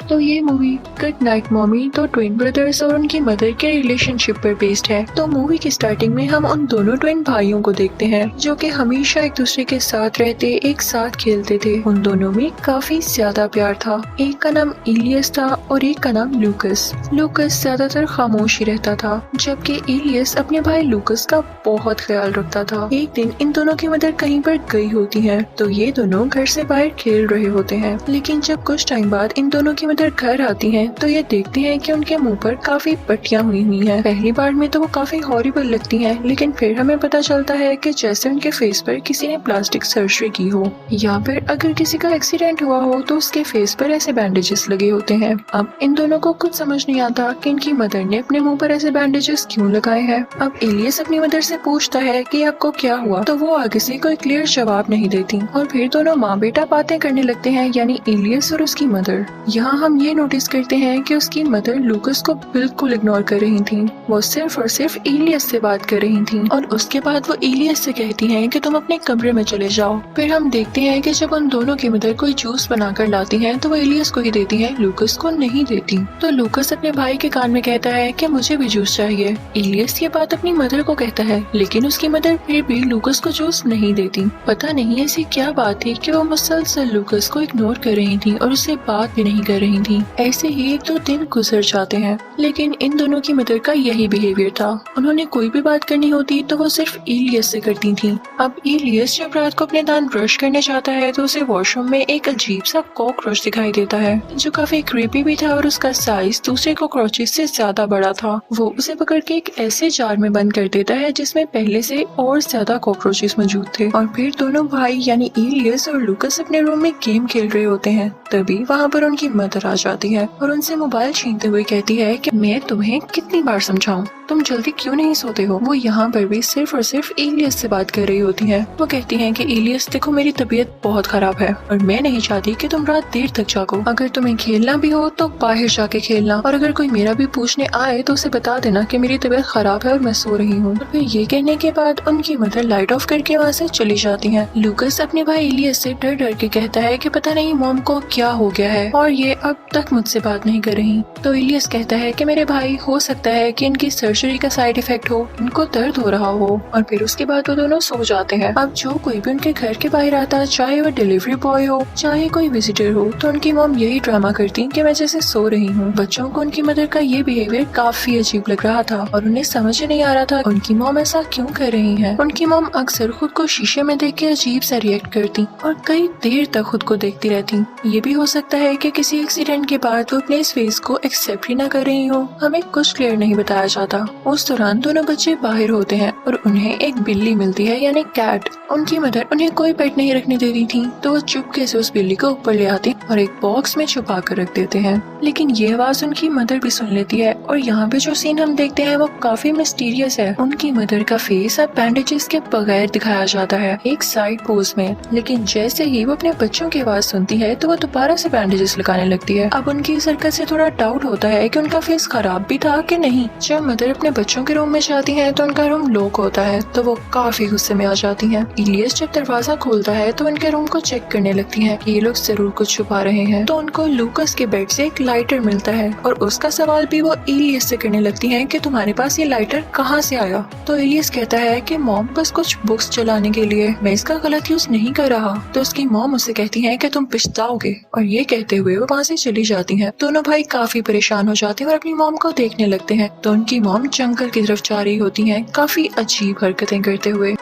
तो ये movie good night mommy तो ट्विन ब्रदर्स और उनकी मदर के रिलेशनशिप पर बेस्ड है। तो मूवी की स्टार्टिंग में हम उन दोनों ट्विन भाइयों को देखते हैं जो कि हमेशा एक दूसरे के साथ रहते, एक साथ खेलते थे। उन दोनों में काफी ज्यादा प्यार था। एक का नाम इलियस था और एक का नाम लूकस। लूकस ज्यादातर खामोश ही रहता था, जबकि इलियस अपने भाई लूकस का बहुत ख्याल रखता था। एक दिन इन दोनों की मदर कहीं पर गई होती है तो ये दोनों घर से बाहर खेल रहे होते हैं। लेकिन जब कुछ टाइम बाद इन दोनों की मदर घर आती हैं तो ये देखते हैं कि उनके मुंह पर काफी पट्टियां हुई हैं। पहली बार में तो वो काफी हॉरिबल लगती हैं, लेकिन फिर हमें पता चलता है कि जैसे उनके फेस पर किसी ने प्लास्टिक सर्जरी की हो या फिर अगर किसी का एक्सीडेंट हुआ हो तो उसके फेस पर ऐसे बैंडेजेस लगे होते हैं। अब इन दोनों को कुछ समझ नहीं आता कि इनकी मदर ने अपने मुंह पर ऐसे बैंडेजेस क्यों लगाए हैं। अब इलियस अपनी मदर से पूछता है कि आपको क्या हुआ, तो वो आगे से कोई क्लियर जवाब नहीं देती और फिर दोनों माँ बेटा बातें करने लगते हैं, यानी इलियस और उसकी मदर। यहाँ हम ये नोटिस करते हैं कि उसकी मदर लूकस को बिल्कुल इग्नोर कर रही थी। वो सिर्फ और सिर्फ इलियस से बात कर रही थी और उसके बाद वो इलियस से कहती हैं कि तुम अपने कमरे में चले जाओ। फिर हम देखते हैं कि जब उन दोनों की मदर कोई जूस बनाकर लाती है तो वो इलियस को ही देती है, लूकस को नहीं देती। तो लूकस अपने भाई के कान में कहता है कि मुझे भी जूस चाहिए। इलियस ये बात अपनी मदर को कहता है, लेकिन उसकी मदर फिर भी लूकस को जूस नहीं देती। पता नहीं ऐसी क्या बात थी कि वो मुसलसल लूकस को इग्नोर कर रही थी और उससे बात भी नहीं कर रही थी। ऐसे ही एक दो दिन गुजर जाते हैं, लेकिन इन दोनों की मदर का यही बिहेवियर था। उन्होंने कोई भी बात करनी होती तो वो सिर्फ इलियस से करती थी। अब इलियस जब रात को अपने दांत ब्रश करने जाता है तो उसे वॉशरूम में एक अजीब सा कॉकरोच दिखाई देता है जो काफी क्रीपी भी था और उसका साइज दूसरे कॉकरोचेस से ज्यादा बड़ा था। वो उसे पकड़ के एक ऐसे जार में बंद कर देता है जिसमें पहले से और ज्यादा कॉकरोचेस मौजूद थे। और फिर दोनों भाई यानी इलियस और लूकस अपने रूम में गेम खेल रहे होते हैं। तभी वहाँ पर उनकी मदर आ जाती है और उनसे मोबाइल छीनते हुए कहती है कि मैं तुम्हें कितनी बार समझाऊं, तुम जल्दी क्यों नहीं सोते हो। वो यहाँ पर भी सिर्फ और सिर्फ इलियस से बात कर रही होती है। वो कहती है कि इलियस देखो मेरी तबीयत बहुत खराब है और मैं नहीं चाहती कि तुम रात देर तक जागो। अगर तुम्हें खेलना भी हो तो बाहर जाके खेलना और अगर कोई मेरा भी पूछने आए तो उसे बता देना कि मेरी तबीयत खराब है और मैं सो रही हूँ। फिर ये कहने के बाद उनकी मदर लाइट ऑफ करके वहाँ से चली जाती है। लूकस अपने भाई इलियस से डर डर के कहता है कि पता नहीं मॉम को क्या हो गया है और ये अब तक मुझसे बात नहीं कर रही। तो इलियस कहता है कि मेरे भाई हो सकता है कि इनकी सर्जरी का साइड इफेक्ट हो, इनको दर्द हो रहा हो। और फिर उसके बाद वो दोनों सो जाते हैं। अब जो कोई भी उनके घर के बाहर आता, चाहे वो डिलीवरी बॉय हो चाहे कोई विजिटर हो, तो उनकी मॉम यही ड्रामा करती कि मैं जैसे सो रही हूँ। बच्चों को उनकी मदर का ये बिहेवियर काफी अजीब लग रहा था और उन्हें समझ ही नहीं आ रहा था उनकी मॉम ऐसा क्यों कर रही है। उनकी मॉम अक्सर खुद को शीशे में देख के अजीब सा रिएक्ट करती और कई देर तक खुद को देखती रहती। ये भी हो सकता है कि किसी एक्सीडेंट के बाद वो अपने इस फेस को एक्सेप्ट ही ना कर रही हो। हमें कुछ क्लियर नहीं बताया जाता। उस दौरान दोनों बच्चे बाहर होते हैं और उन्हें एक बिल्ली मिलती है यानी कैट। उनकी मदर उन्हें कोई पेट नहीं रखने देती थी तो वो चुपके से उस बिल्ली को ऊपर ले आती और एक बॉक्स में छुपा कर रख देते हैं। लेकिन ये आवाज उनकी मदर भी सुन लेती है और यहाँ पे जो सीन हम देखते हैं वो काफी मिस्टीरियस है। उनकी मदर का फेस अब बैंडेजेस के बगैर दिखाया जाता है एक साइड पोज में, लेकिन जैसे ही वो अपने बच्चों की आवाज सुनती है तो वो दोबारा से बैंडेजेस लगाने लगती है। अब उनकी इस हरकत से थोड़ा डाउट होता है कि उनका फेस खराब भी था कि नहीं। जब मदर अपने बच्चों के रूम में जाती है तो उनका रूम लॉक होता है तो वो काफी गुस्से में आ जाती हैं। इलियस जब दरवाजा खोलता है तो उनके रूम को चेक करने लगती है कि ये लोग जरूर कुछ छुपा रहे हैं। तो उनको लूकस के बेड से एक लाइटर मिलता है और उसका सवाल भी वो इलियस से करने लगती है कि तुम्हारे पास ये लाइटर कहाँ से आया। तो इलियस कहता है कि मॉम बस कुछ बुक्स चलाने के लिए, मैं इसका गलत यूज नहीं कर रहा। तो उसकी मॉम उससे कहती है कि तुम पछताओगे और ये कहते हुए वो वहाँ से चली जाती हैं। दोनों भाई काफी परेशान हो जाते हैं और अपनी मॉम को देखने लगते हैं। तो उनकी मॉम जंगल की तरफ जा रही होती हैं काफी अजीब हरकतें करते हुए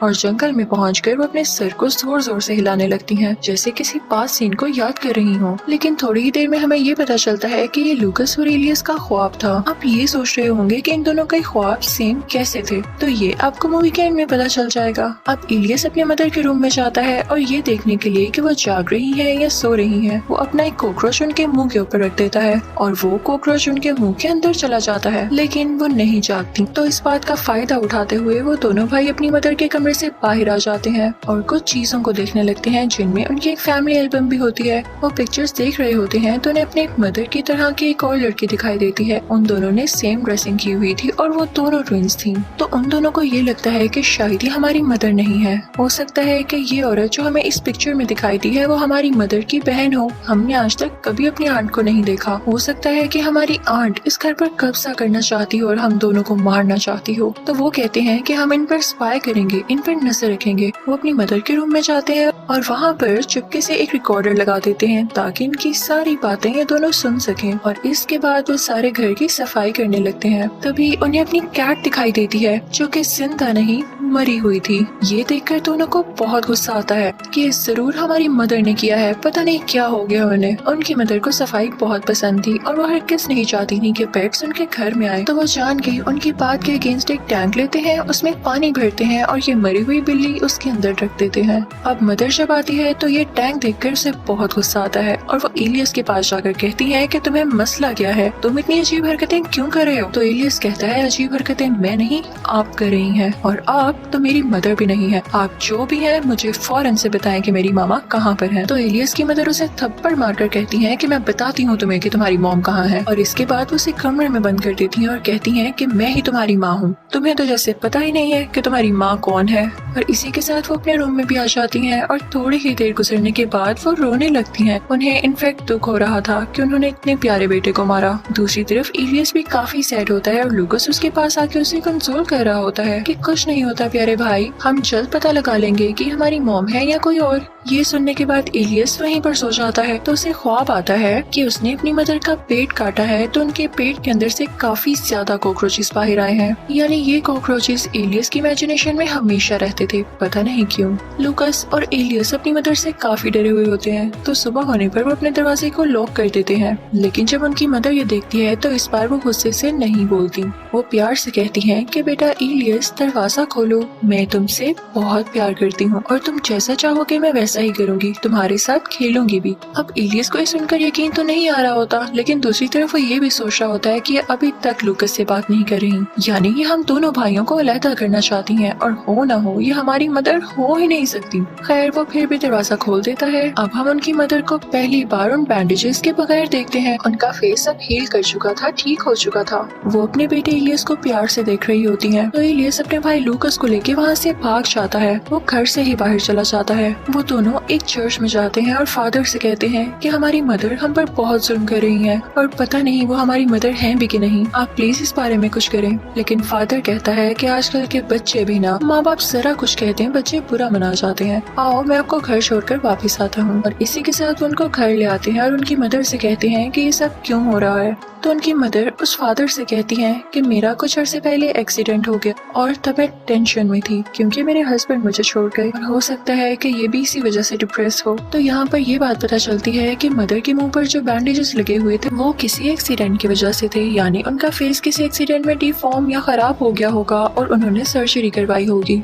और जंगल में पहुंचकर वो अपने सर को जोर जोर से हिलाने लगती हैं जैसे किसी पास सीन को याद कर रही हो। लेकिन थोड़ी ही देर में हमें ये पता चलता है कि ये लूकस और इलियस का ख्वाब था। आप ये सोच रहे होंगे कि इन दोनों के ख्वाब सेम कैसे थे, तो ये आपको मूवी के एंड में पता चल जाएगा। अब इलियस अपने मदर के रूम में जाता है और ये देखने के लिए कि वो जाग रही है या सो रही है, वो अपना एक कॉकरोच उनके मुंह के ऊपर रख देता है और वो कॉकरोच उनके मुंह के अंदर चला जाता है, लेकिन वो नहीं जागती। तो इस बात का फायदा उठाते हुए वो दोनों भाई अपनी मदर के कमरे से बाहर आ जाते हैं और कुछ चीजों को देखने लगते हैं जिनमें उनकी एक फैमिली एल्बम भी होती है। वो पिक्चर्स देख रहे होते हैं तो उन्हें अपने एक मदर की तरह की एक और लड़की दिखाई देती है। उन दोनों ने सेम ड्रेसिंग की हुई थी और वो दोनों ट्विंस थी। तो उन दोनों को ये लगता है कि शायद ही हमारी मदर नहीं है। हो सकता है कि ये औरत जो हमें इस पिक्चर में दिखाई दी है वो हमारी मदर की बहन हो। हमने आज तक कभी अपनी आंट को नहीं देखा। हो सकता है कि हमारी आंट इस घर पर कब्जा करना चाहती हो और हम दोनों को मारना चाहती हो। तो वो कहते हैं कि हम इन पर स्पाई करेंगे, इन पर नजर रखेंगे। वो अपनी मदर के रूम में जाते हैं और वहाँ पर चुपके से एक रिकॉर्डर लगा देते हैं ताकि इनकी सारी बातें ये दोनों सुन सकें। और इसके बाद वो सारे घर की सफाई करने लगते हैं। तभी उन्हें अपनी कैट दिखाई देती है जो कि जिंदा नहीं मरी हुई थी। ये देखकर दोनों को बहुत गुस्सा आता है कि जरूर हमारी मदर ने किया है, पता नहीं क्या हो गया उन्हें। उनकी मदर को सफाई बहुत पसंद थी और वो हरगिज़ नहीं चाहती थी कि पेट्स उनके घर में आए। तो वो जान के उनकी बात के अगेंस्ट एक टैंक लेते हैं, उसमें पानी भरते हैं और ये मरी हुई बिल्ली उसके अंदर रख देते हैं। अब मदर जब आती है तो ये टैंक देखकर उसे बहुत गुस्सा आता है और वो एलियस के पास जाकर कहती है कि तुम्हें मसला क्या है, तुम इतनी अजीब हरकतें क्यों कर रहे हो। तो एलियस कहता है अजीब हरकतें मैं नहीं, आप कर रही हैं और आप तो मेरी मदर भी नहीं है। आप जो भी है मुझे फौरन से बताएं कि मेरी मामा कहाँ पर है। तो एलियस की मदर उसे थप्पड़ मारकर कहती है कि मैं बताती हूँ तुम्हें कि तुम्हारी मॉम कहाँ है। और इसके बाद उसे कमरे में बंद कर देती है और कहती है कि मैं ही तुम्हारी माँ हूँ, तुम्हें तो जैसे पता ही नहीं है कि तुम्हारी माँ कौन है। और इसी के साथ वो अपने रूम में भी आ जाती हैं और थोड़ी ही देर गुजरने के बाद वो रोने लगती हैं। उन्हें इनफैक्ट दुख हो रहा था कि उन्होंने इतने प्यारे बेटे को मारा। दूसरी तरफ एलियस भी काफी सैड होता है और लूकस उसके पास आके उसे कंसोल कर रहा होता है कि कुछ नहीं होता प्यारे भाई, हम जल्द पता लगा लेंगे कि हमारी मॉम है या कोई और। ये सुनने के बाद एलियस वहीं पर सो जाता है तो उसे ख्वाब आता है कि उसने अपनी मदर का पेट काटा है तो उनके पेट के अंदर से काफी ज्यादा कॉकरोचेस बाहर आए हैं। यानी ये कॉकरोचेस एलियस की इमेजिनेशन में हमेशा रहते थे, पता नहीं क्यों। लूकस और एलियस अपनी मदर से काफी डरे हुए होते हैं तो सुबह होने पर वो अपने दरवाजे को लॉक कर देते हैं। लेकिन जब उनकी मदर ये देखती है तो इस बार वो गुस्से से नहीं बोलती। वो प्यार से कहती है कि बेटा एलियस दरवाजा खोलो, मैं तुमसे बहुत प्यार करती हूँ और तुम जैसा चाहोगे मैं वैसा ही करूंगी, तुम्हारे साथ खेलूंगी भी। अब एलियस को ये सुनकर यकीन तो नहीं आ रहा होता, लेकिन दूसरी तरफ वो ये भी सोच रहा होता है कि अभी तक लूकस से बात नहीं कर रही, यानी ये हम दोनों भाइयों को अलग करना चाहती हैं और हो ना हो ये हमारी मदर हो ही नहीं सकती। खैर वो फिर भी दरवाजा खोल देता है। अब हम उनकी मदर को पहली बार उन बैंडेजेस के बगैर देखते हैं। उनका फेस अब हील कर चुका था, ठीक हो चुका था। वो अपने बेटे एलियस को प्यार से देख रही होती है तो एलियस अपने भाई लूकस को लेके वहाँ से भाग जाता है। वो घर से ही बाहर चला जाता है। वो दोनों एक चर्च में जाते हैं और फादर से कहते हैं कि हमारी मदर हम पर बहुत जुल्म कर रही है और पता नहीं वो हमारी मदर हैं भी कि नहीं, आप प्लीज इस बारे में कुछ करें। लेकिन फादर कहता है कि आजकल के बच्चे भी ना, माँ बाप जरा कुछ कहते हैं बच्चे बुरा मना जाते हैं, आओ मैं आपको घर छोड़कर वापस आता हूँ। और इसी के साथ वो उनको घर ले आते हैं और उनकी मदर से कहते हैं कि ये सब क्यों हो रहा है। तो उनकी मदर उस फादर से कहती हैं कि मेरा कुछ अर्से पहले एक्सीडेंट हो गया और तब मैं टेंशन में थी क्योंकि मेरे हस्बैंड मुझे छोड़ गए और हो सकता है कि ये भी इसी वजह से डिप्रेस हो। तो यहाँ पर ये बात पता चलती है कि मदर के मुंह पर जो बैंडेजेस लगे हुए थे वो किसी एक्सीडेंट की वजह से थे, यानी उनका फेस किसी एक्सीडेंट में डिफॉर्म या खराब हो गया होगा और उन्होंने सर्जरी करवाई होगी।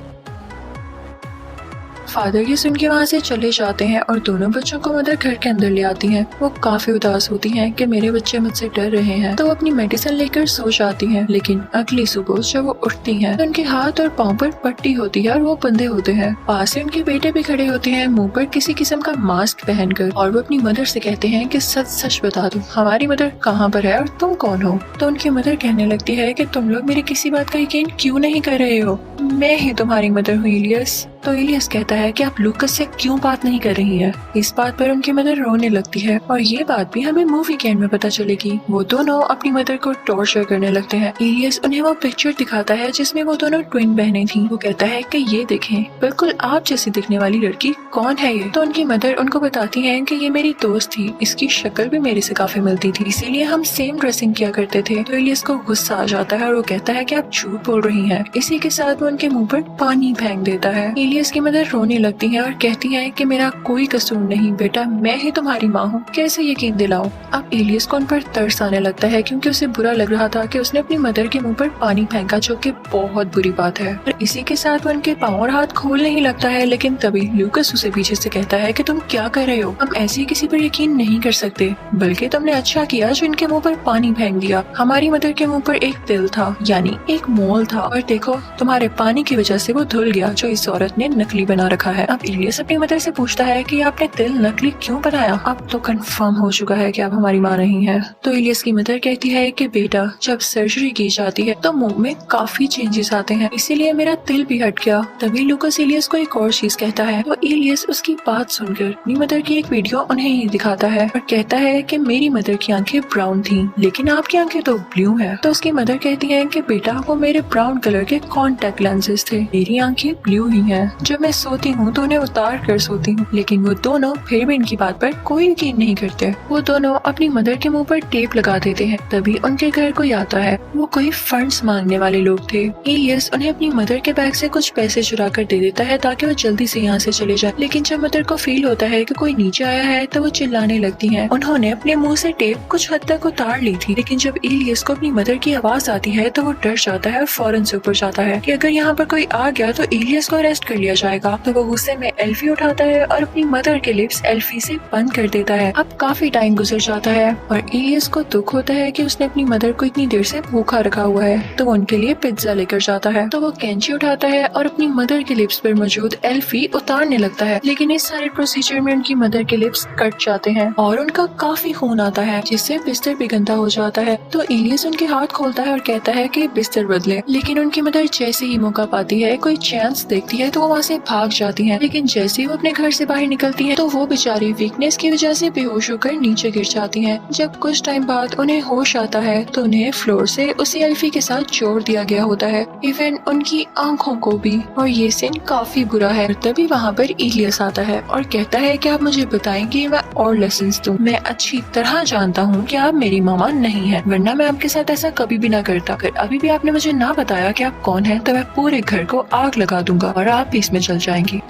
फादर ये सुन के वहाँ से चले जाते हैं और दोनों बच्चों को मदर घर के अंदर ले आती हैं। वो काफी उदास होती हैं कि मेरे बच्चे मुझसे डर रहे हैं तो वो अपनी मेडिसिन लेकर सो जाती हैं। लेकिन अगली सुबह जब वो उठती हैं तो उनके हाथ और पाँव पर पट्टी होती है और वो बंधे होते हैं। पास से उनके बेटे भी खड़े होते हैं मुंह पर किसी किस्म का मास्क पहनकर और वो अपनी मदर से कहते हैं कि सच सच बता दो हमारी मदर कहाँ पर है और तुम कौन हो। तो उनकी मदर कहने लगती है कि तुम लोग मेरी किसी बात का यकीन क्यों नहीं कर रहे हो, मैं ही तुम्हारी मदर हूँ एलियस। तो एलियस कहता है कि आप लूकस से क्यों बात नहीं कर रही हैं। इस बात पर उनकी मदर रोने लगती है और ये बात भी हमें मूवी के एंड में पता चलेगी। वो दोनों अपनी मदर को टॉर्चर करने लगते हैं। एलियस उन्हें वो पिक्चर दिखाता है जिसमें वो दोनों ट्विन बहनें थी। वो कहता है कि ये देखें बिल्कुल आप जैसी दिखने वाली लड़की कौन है ये। तो उनकी मदर उनको बताती है कि ये मेरी दोस्त थी, इसकी शक्ल भी मेरे से काफी मिलती थी, इसीलिए हम सेम ड्रेसिंग किया करते थे। तो एलियस को गुस्सा आ जाता है और वो कहता है कि आप झूठ बोल रही हैं। इसी के साथ वो उनके मुंह पर पानी फेंक देता है। इलियस की मदर रोने लगती है और कहती है कि मेरा कोई कसूर नहीं बेटा, मैं ही तुम्हारी माँ हूँ, कैसे यकीन दिलाऊं। अब इलियस को उन पर तरस आने लगता है क्योंकि उसे बुरा लग रहा था कि उसने अपनी मदर के मुंह पर पानी फेंका, जो कि बहुत बुरी बात है। और इसी के साथ वो उनके पाँव और हाथ खोलने ही लगता है, लेकिन तभी लूकस उसे पीछे से कहता है कि तुम क्या कर रहे हो, हम ऐसे किसी पर यकीन नहीं कर सकते, बल्कि तुमने अच्छा किया जो इनके मुंह पर पानी फेंक दिया। हमारी मदर के मुंह पर एक तिल था, यानी एक मोल था, और देखो तुम्हारे पानी की वजह से वो धुल गया जो इस औरत ने नकली बना रखा है। अब इलियस अपनी मदर से पूछता है कि आपने तिल नकली क्यों बनाया? अब तो कंफर्म हो चुका है कि आप हमारी माँ नहीं है। तो इलियस की मदर कहती है कि बेटा, जब सर्जरी की जाती है तो मुंह में काफी चेंजेस आते हैं, इसीलिए मेरा तिल भी हट गया। तभी लूकस इलियस को एक और चीज कहता है। तो इलियस उसकी बात सुनकर अपनी मदर की एक वीडियो उन्हें ही दिखाता है और कहता है कि मेरी मदर की आंखें ब्राउन थी, लेकिन आपकी आंखें तो ब्लू है। तो उसकी मदर कहती है कि बेटा, वो मेरे ब्राउन कलर के कॉन्टेक्ट लेंसेज थे, मेरी आंखें ब्लू ही हैं। जब मैं सोती हूँ तो उन्हें उतार कर सोती हूँ, लेकिन वो दोनों फिर भी इनकी बात पर कोई यकीन नहीं करते। वो दोनों अपनी मदर के मुंह पर टेप लगा देते हैं। तभी उनके घर कोई आता है, वो कोई फंड्स मांगने वाले लोग थे। इलियस उन्हें अपनी मदर के बैग से कुछ पैसे चुरा कर दे देता है ताकि वो जल्दी से यहाँ से चले जाए, लेकिन जब मदर को फील होता है कि कोई नीचे आया है तो वो चिल्लाने लगती हैं। उन्होंने अपने मुंह से टेप कुछ हद तक उतार ली थी, लेकिन जब इलियस को अपनी मदर की आवाज आती है तो वो डर जाता है और फौरन से ऊपर जाता है कि अगर यहाँ पर कोई आ गया तो इलियस को अरेस्ट कर लिया जाएगा। तो वो गुस्से में एल्फी उठाता है और अपनी मदर के लिप्स एल्फी से बंद कर देता है। अब काफी टाइम गुजर जाता है और इलियस को दुख होता है कि उसने अपनी मदर को इतनी देर से भूखा रखा हुआ है, तो वो उनके लिए पिज्जा लेकर जाता है। तो वो कैंची उठाता है और अपनी मदर के लिप्स पर मौजूद एल्फी उतारने लगता है, लेकिन इस सारे प्रोसीजर में उनकी मदर के लिप्स कट जाते हैं और उनका काफी खून आता है, जिससे बिस्तर भी गंदा हो जाता है। तो इलियस उनके हाथ खोलता है और कहता है कि बिस्तर बदले, लेकिन उनकी मदर जैसे ही मौका पाती है, कोई चांस देखती है, तो वो वहाँ से भाग जाती है। लेकिन जैसे ही वो अपने घर से बाहर निकलती है तो वो बेचारी वीकनेस की वजह से बेहोश होकर नीचे गिर जाती हैं। जब कुछ टाइम बाद उन्हें होश आता है तो उन्हें फ्लोर से उसी एल्फी के साथ जोड़ दिया गया होता है, इवन उनकी आंखों को भी। और ये सीन काफी बुरा है। तभी वहाँ पर इलियस आता है और कहता है कि आप मुझे बताएंगे मैं और लेसन्स दूं। मैं अच्छी तरह जानता हूँ कि आप मेरी मामा नहीं है, वरना मैं आपके साथ ऐसा कभी भी ना करता। अगर अभी भी आपने मुझे ना बताया कि आप कौन हैं, तो मैं पूरे घर को आग लगा दूंगा और आप भी इसमें जल जाएंगी।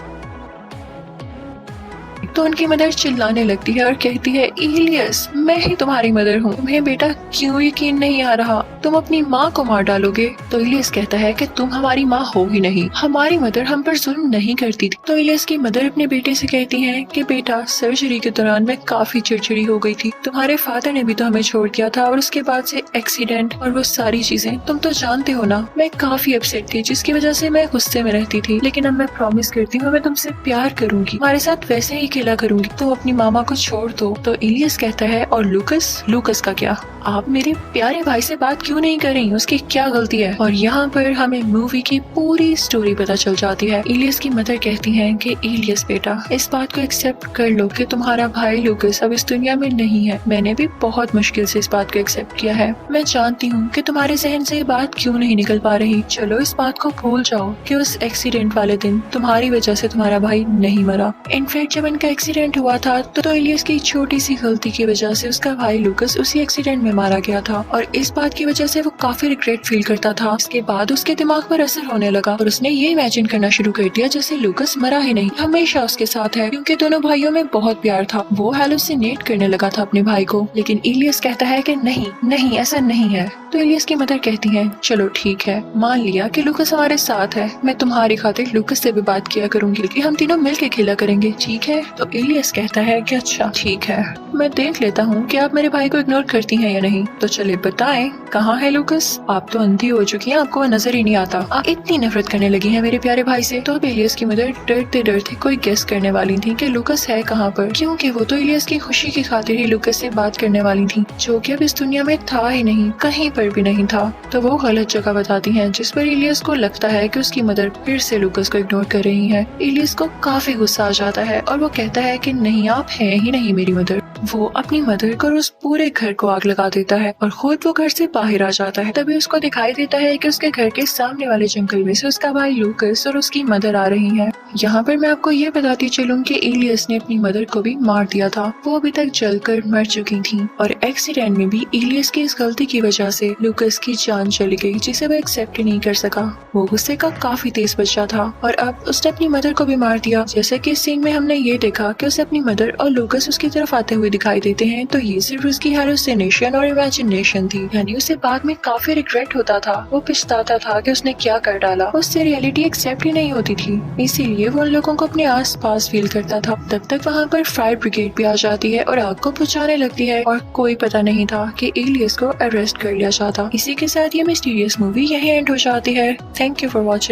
तो उनकी मदर चिल्लाने लगती है और कहती है, इलियस, मैं ही तुम्हारी मदर हूँ, तुम्हें बेटा क्यों यकीन नहीं आ रहा? तुम अपनी माँ को मार डालोगे? तो इलियस कहता है कि तुम हमारी माँ हो ही नहीं, हमारी मदर हम पर जुल्म नहीं करती थी। तो इलियस की मदर अपने बेटे से कहती है कि बेटा, सर्जरी के दौरान मैं काफी चिड़चिड़ी हो गई थी, तुम्हारे फादर ने भी तो हमें छोड़ दिया था, और उसके बाद से एक्सीडेंट और वो सारी चीजें तुम तो जानते हो ना। मैं काफी अपसेट थी, जिसकी वजह से मैं गुस्से में रहती थी, लेकिन अब मैं प्रॉमिस करती हूँ मैं तुमसे प्यार करूंगी, तुम्हारे साथ वैसे ही खेला करूंगी, तुम अपनी मामा को छोड़ दो। तो इलियस कहता है, और लूकस का क्या? आप मेरे प्यारे भाई से बात क्यों नहीं कर रही? उसकी क्या गलती है? और यहाँ पर हमें मूवी की पूरी स्टोरी पता चल जाती है। इलियस की मदर कहती है कि इलियस बेटा, इस बात को एक्सेप्ट कर लो कि तुम्हारा भाई लूकस अब इस दुनिया में नहीं है। मैंने भी बहुत मुश्किल से इस बात को एक्सेप्ट किया है। मैं जानती हूँ कि तुम्हारे जहन से ये बात क्यों नहीं निकल पा रही। चलो इस बात को भूल जाओ कि उस एक्सीडेंट वाले दिन तुम्हारी वजह से तुम्हारा भाई नहीं मरा। इनफैक्ट जब इनका एक्सीडेंट हुआ था तो इलियस की छोटी सी गलती की वजह से उसका भाई लूकस उसी एक्सीडेंट में मारा गया था, और इस बात की वजह से वो काफी रिग्रेट फील करता था। इसके बाद उसके दिमाग पर असर होने लगा और उसने ये इमेजिन करना शुरू कर दिया जैसे लूकस मरा ही नहीं, हमेशा उसके साथ है, क्योंकि दोनों भाइयों में बहुत प्यार था। वो हैलुसिनेट करने लगा था अपने भाई को, लेकिन इलियस कहता है कि नहीं ऐसा नहीं है। तो इलियस की मदर कहती है, चलो ठीक है, मान लिया कि लूकस हमारे साथ है, मैं तुम्हारी खातिर लूकस से भी बात किया करूंगी कि हम तीनों मिलके खेला करेंगे, ठीक है? तो इलियस कहता है कि अच्छा ठीक है, मैं देख लेता हूँ कि आप मेरे भाई को इग्नोर करती हैं या नहीं। तो चले बताएं, कहाँ है लूकस? आप तो अंधी हो चुकी हैं, आपको नजर ही नहीं आता, आप इतनी नफरत करने लगी हैं मेरे प्यारे भाई से। तो इलियस की मदर डरते डरते कोई गेस करने वाली थी कि लूकस है कहाँ पर, क्योंकि वो तो इलियस की खुशी की खातिर ही लूकस से बात करने वाली थी, जो कि अब इस दुनिया में था ही नहीं, कहीं पर भी नहीं था। तो वो गलत जगह बताती हैं, जिस पर इलियस को लगता है कि उसकी मदर फिर से लूकस को इग्नोर कर रही है। इलियस को काफी गुस्सा आ जाता है और वो कहता है कि नहीं, आप हैं ही नहीं मेरी मदर। वो अपनी मदर को और उस पूरे घर को आग लगा देता है और खुद वो घर से बाहर आ जाता है। तभी उसको दिखाई देता है कि उसके घर के सामने वाले जंगल में से उसका भाई लूकस और उसकी मदर आ रही है। यहाँ पर मैं आपको ये बताती चलूँ कि एलियस ने अपनी मदर को भी मार दिया था। वो अभी तक जलकर मर चुकी थी और एक्सीडेंट में भी एलियस की इस गलती की वजह से लूकस की जान चली गई, जिसे वो एक्सेप्ट ही नहीं कर सका। वो गुस्से का काफी तेज बच्चा था और अब उसने अपनी मदर को भी मार दिया। जैसे कि इस सीन में हमने ये देखा कि उसे अपनी मदर और लूकस उसकी तरफ आते हुए दिखाई देते हैं, तो ये सिर्फ उसकी हेलुसिनेशन और इमेजिनेशन थी। यानी उसे बाद में काफी रिग्रेट होता था। वो पछताता था कि उसने क्या कर डाला। उससे रियलिटी एक्सेप्ट ही नहीं होती थी, इसीलिए वो उन लोगों को अपने आस पास फील करता था। तब तक वहाँ पर फायर ब्रिगेड भी आ जाती है और आग को बुझाने लगती है और कोई पता नहीं था कि एलियस को अरेस्ट कर लिया जाता। इसी के साथ ये मिस्टीरियस मूवी यही एंड हो जाती है। Thank you for watching.